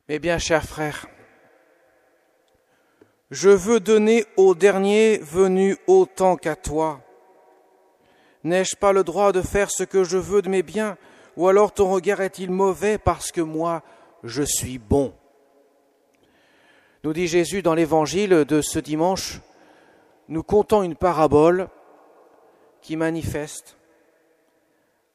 Eh bien, chers frères, je veux donner au dernier venu autant qu'à toi. N'ai-je pas le droit de faire ce que je veux de mes biens, ou alors ton regard est-il mauvais parce que moi, je suis bon? Nous dit Jésus dans l'évangile de ce dimanche, nous contons une parabole qui manifeste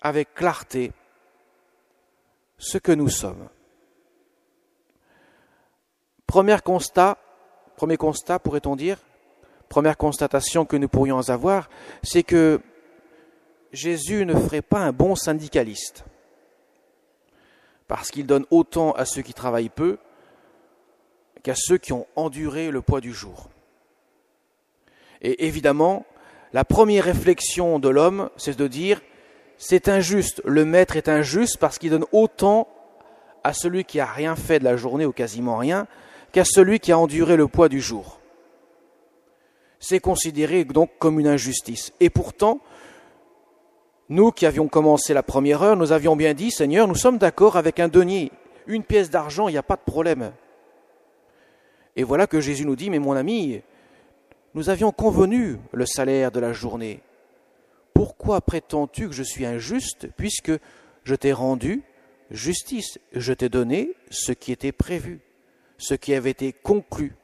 avec clarté ce que nous sommes. Premier constat, pourrait-on dire, première constatation que nous pourrions avoir, c'est que Jésus ne ferait pas un bon syndicaliste, parce qu'il donne autant à ceux qui travaillent peu qu'à ceux qui ont enduré le poids du jour. Et évidemment, la première réflexion de l'homme, c'est de dire, c'est injuste, le maître est injuste parce qu'il donne autant à celui qui n'a rien fait de la journée ou quasiment rien, qu'à celui qui a enduré le poids du jour. C'est considéré donc comme une injustice. Et pourtant, nous qui avions commencé la première heure, nous avions bien dit, Seigneur, nous sommes d'accord avec un denier, une pièce d'argent, il n'y a pas de problème. Et voilà que Jésus nous dit, mais mon ami, nous avions convenu le salaire de la journée. Pourquoi prétends-tu que je suis injuste puisque je t'ai rendu justice, je t'ai donné ce qui était prévu, ce qui avait été conclu.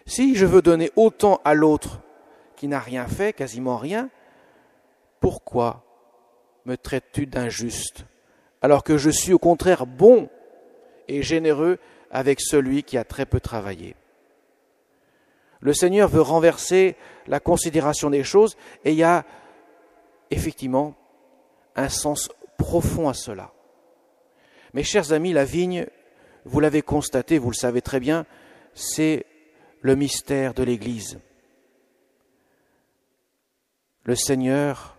Si je veux donner autant à l'autre qui n'a rien fait, quasiment rien, pourquoi me traites-tu d'injuste alors que je suis au contraire bon et généreux avec celui qui a très peu travaillé? Le Seigneur veut renverser la considération des choses et il y a effectivement un sens profond à cela. Mes chers amis, la vigne, vous l'avez constaté, vous le savez très bien, c'est le mystère de l'Église. Le Seigneur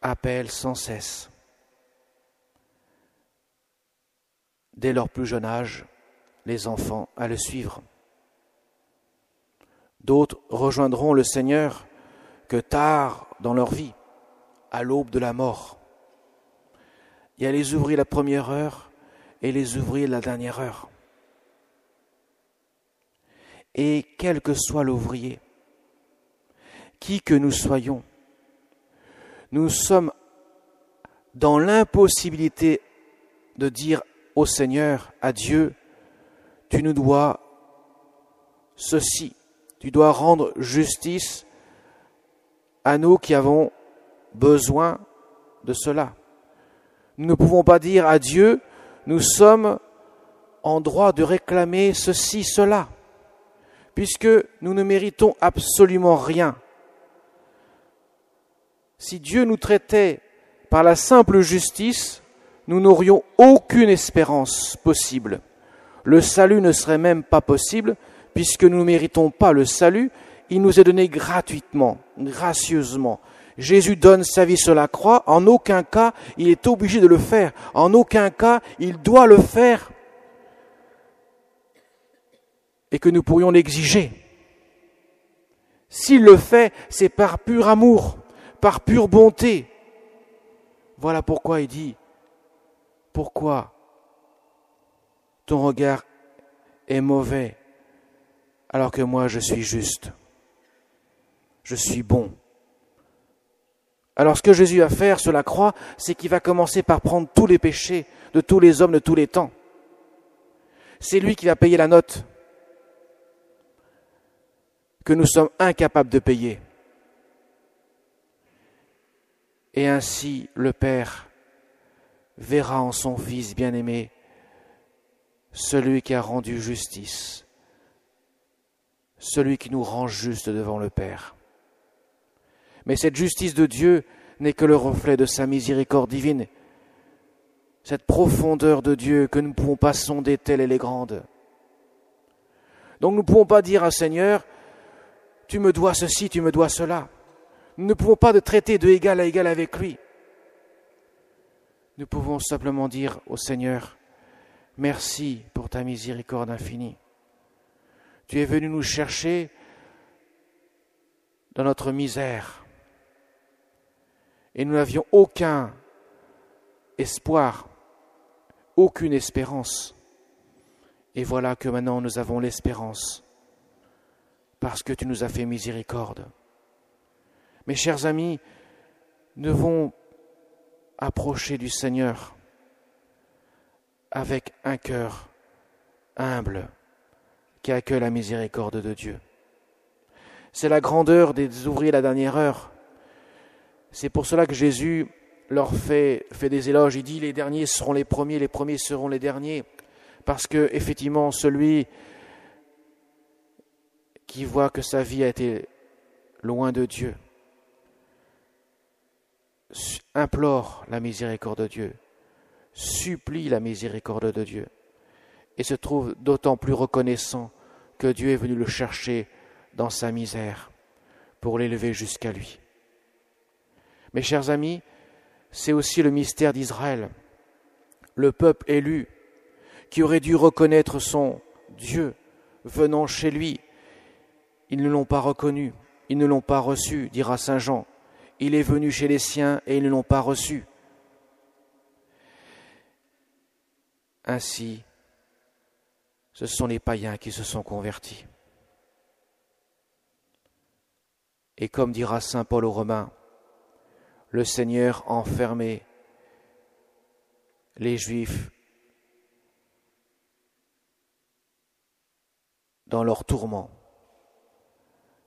appelle sans cesse, dès leur plus jeune âge, les enfants à le suivre. D'autres rejoindront le Seigneur que tard dans leur vie, à l'aube de la mort. Il y a les ouvriers de la première heure et les ouvriers de la dernière heure. Et quel que soit l'ouvrier, qui que nous soyons, nous sommes dans l'impossibilité de dire au Seigneur, à Dieu, tu nous dois ceci, tu dois rendre justice à nous qui avons besoin de cela. Nous ne pouvons pas dire à Dieu, nous sommes en droit de réclamer ceci, cela, puisque nous ne méritons absolument rien. Si Dieu nous traitait par la simple justice, nous n'aurions aucune espérance possible. Le salut ne serait même pas possible, puisque nous ne méritons pas le salut, il nous est donné gratuitement, gracieusement. Jésus donne sa vie sur la croix, en aucun cas il est obligé de le faire, en aucun cas il doit le faire, et que nous pourrions l'exiger. S'il le fait, c'est par pur amour, par pure bonté. Voilà pourquoi il dit, pourquoi ton regard est mauvais alors que moi je suis juste, je suis bon. Alors ce que Jésus va faire sur la croix, c'est qu'il va commencer par prendre tous les péchés de tous les hommes de tous les temps. C'est lui qui va payer la note que nous sommes incapables de payer. Et ainsi le Père verra en son Fils bien-aimé celui qui a rendu justice, celui qui nous rend juste devant le Père. Mais cette justice de Dieu n'est que le reflet de sa miséricorde divine, cette profondeur de Dieu que nous ne pouvons pas sonder telle elle est grande. Donc nous ne pouvons pas dire à Seigneur, tu me dois ceci, tu me dois cela. Nous ne pouvons pas traiter de égal à égal avec lui. Nous pouvons simplement dire au Seigneur, merci pour ta miséricorde infinie. Tu es venu nous chercher dans notre misère. Et nous n'avions aucun espoir, aucune espérance. Et voilà que maintenant nous avons l'espérance, parce que tu nous as fait miséricorde. Mes chers amis, nous devons approcher du Seigneur avec un cœur humble qui accueille la miséricorde de Dieu. C'est la grandeur des ouvriers de la dernière heure. C'est pour cela que Jésus leur fait des éloges. Il dit les derniers seront les premiers seront les derniers. Parce que, effectivement, celui qui voit que sa vie a été loin de Dieu implore la miséricorde de Dieu, supplie la miséricorde de Dieu et se trouve d'autant plus reconnaissant que Dieu est venu le chercher dans sa misère pour l'élever jusqu'à lui. Mes chers amis, c'est aussi le mystère d'Israël, le peuple élu qui aurait dû reconnaître son Dieu venant chez lui. Ils ne l'ont pas reconnu, ils ne l'ont pas reçu, dira saint Jean. Il est venu chez les siens et ils ne l'ont pas reçu. Ainsi, ce sont les païens qui se sont convertis. Et comme dira saint Paul aux Romains, le Seigneur enfermait les Juifs dans leur tourment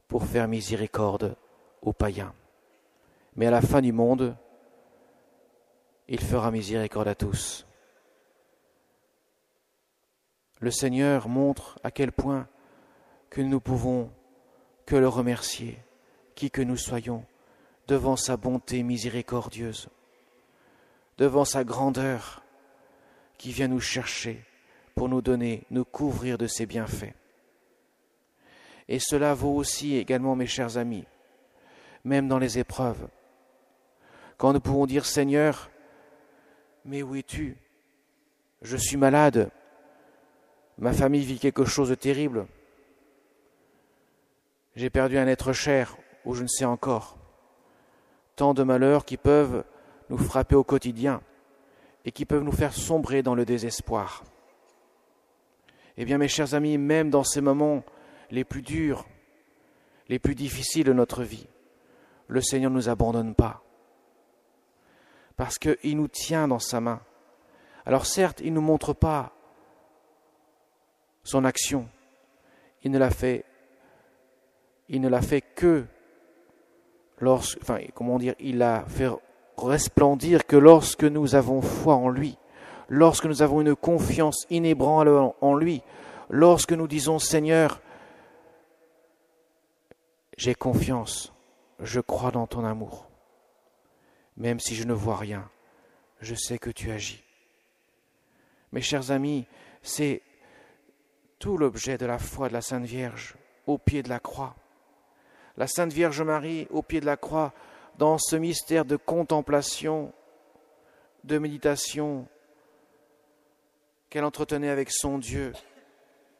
pour faire miséricorde aux païens. Mais à la fin du monde, il fera miséricorde à tous. Le Seigneur montre à quel point que nous ne pouvons que le remercier, qui que nous soyons, devant sa bonté miséricordieuse, devant sa grandeur qui vient nous chercher pour nous donner, nous couvrir de ses bienfaits. Et cela vaut aussi également, mes chers amis, même dans les épreuves. Quand nous pouvons dire, Seigneur, mais où es-tu? Je suis malade, ma famille vit quelque chose de terrible, j'ai perdu un être cher, ou je ne sais encore. Tant de malheurs qui peuvent nous frapper au quotidien et qui peuvent nous faire sombrer dans le désespoir. Eh bien, mes chers amis, même dans ces moments les plus durs, les plus difficiles de notre vie, le Seigneur ne nous abandonne pas. Parce qu'il nous tient dans sa main. Alors certes, il ne nous montre pas son action. Il ne l'a fait que il l'a fait resplendir que lorsque nous avons foi en lui, lorsque nous avons une confiance inébranlable en lui, lorsque nous disons Seigneur, j'ai confiance, je crois dans ton amour. Même si je ne vois rien, je sais que tu agis. Mes chers amis, c'est tout l'objet de la foi de la Sainte Vierge au pied de la croix. La Sainte Vierge Marie au pied de la croix, dans ce mystère de contemplation, de méditation qu'elle entretenait avec son Dieu,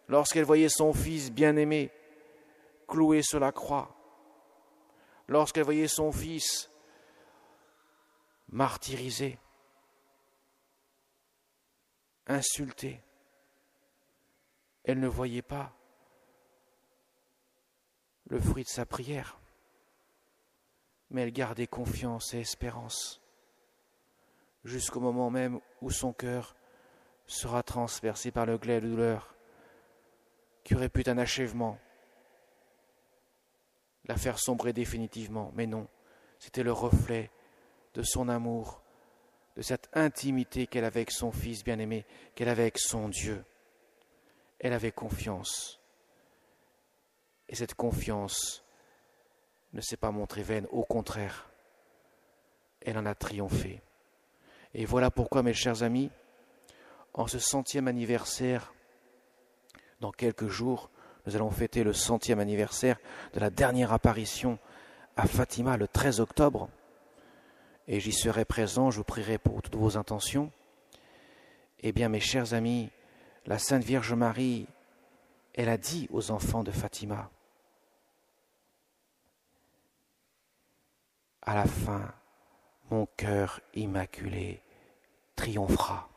lorsqu'elle voyait son Fils bien-aimé cloué sur la croix, lorsqu'elle voyait son Fils martyrisé, insulté, elle ne voyait pas le fruit de sa prière, mais elle gardait confiance et espérance jusqu'au moment même où son cœur sera transpercé par le glaive de douleur qui aurait pu être un achèvement, la faire sombrer définitivement. Mais non, c'était le reflet de son amour, de cette intimité qu'elle avait avec son Fils bien-aimé, qu'elle avait avec son Dieu. Elle avait confiance. Et cette confiance ne s'est pas montrée vaine, au contraire, elle en a triomphé. Et voilà pourquoi, mes chers amis, en ce 100e anniversaire, dans quelques jours, nous allons fêter le 100e anniversaire de la dernière apparition à Fatima le 13 octobre. Et j'y serai présent, je vous prierai pour toutes vos intentions. Eh bien, mes chers amis, la Sainte Vierge Marie, elle a dit aux enfants de Fatima, à la fin, mon cœur immaculé triomphera.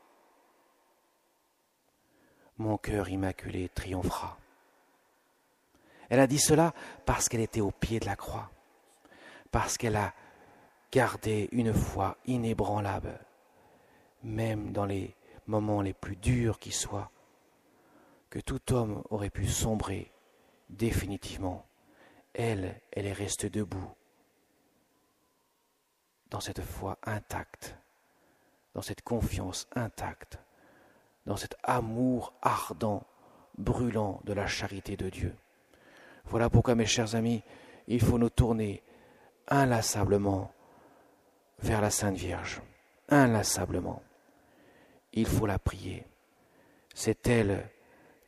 mon cœur immaculé triomphera. Elle a dit cela parce qu'elle était au pied de la croix, parce qu'elle a gardé une foi inébranlable, même dans les moments les plus durs qui soient, que tout homme aurait pu sombrer définitivement. Elle est restée debout, dans cette foi intacte, dans cette confiance intacte, dans cet amour ardent, brûlant de la charité de Dieu. Voilà pourquoi, mes chers amis, il faut nous tourner inlassablement vers la Sainte Vierge, inlassablement. Il faut la prier. C'est elle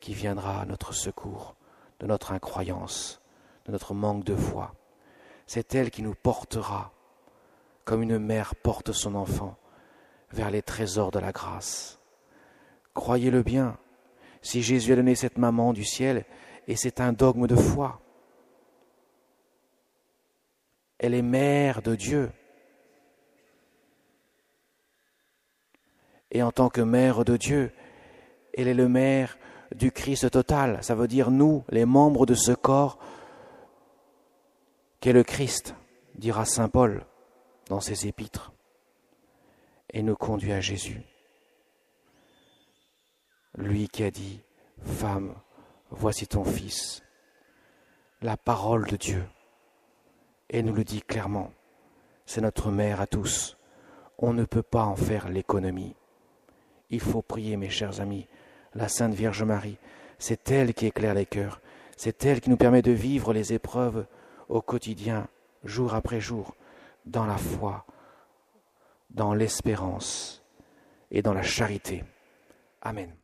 qui viendra à notre secours de notre incroyance, de notre manque de foi. C'est elle qui nous portera, comme une mère porte son enfant, vers les trésors de la grâce. Croyez-le bien, si Jésus a donné cette maman du ciel, et c'est un dogme de foi, elle est mère de Dieu. Et en tant que mère de Dieu, elle est le mère du Christ total. Ça veut dire nous, les membres de ce corps qu'est le Christ, dira saint Paul dans ses épîtres, et nous conduit à Jésus. Lui qui a dit, « Femme, voici ton fils », la parole de Dieu, et nous le dit clairement, c'est notre mère à tous. On ne peut pas en faire l'économie. Il faut prier, mes chers amis, la Sainte Vierge Marie. C'est elle qui éclaire les cœurs. C'est elle qui nous permet de vivre les épreuves au quotidien, jour après jour, dans la foi, dans l'espérance et dans la charité. Amen.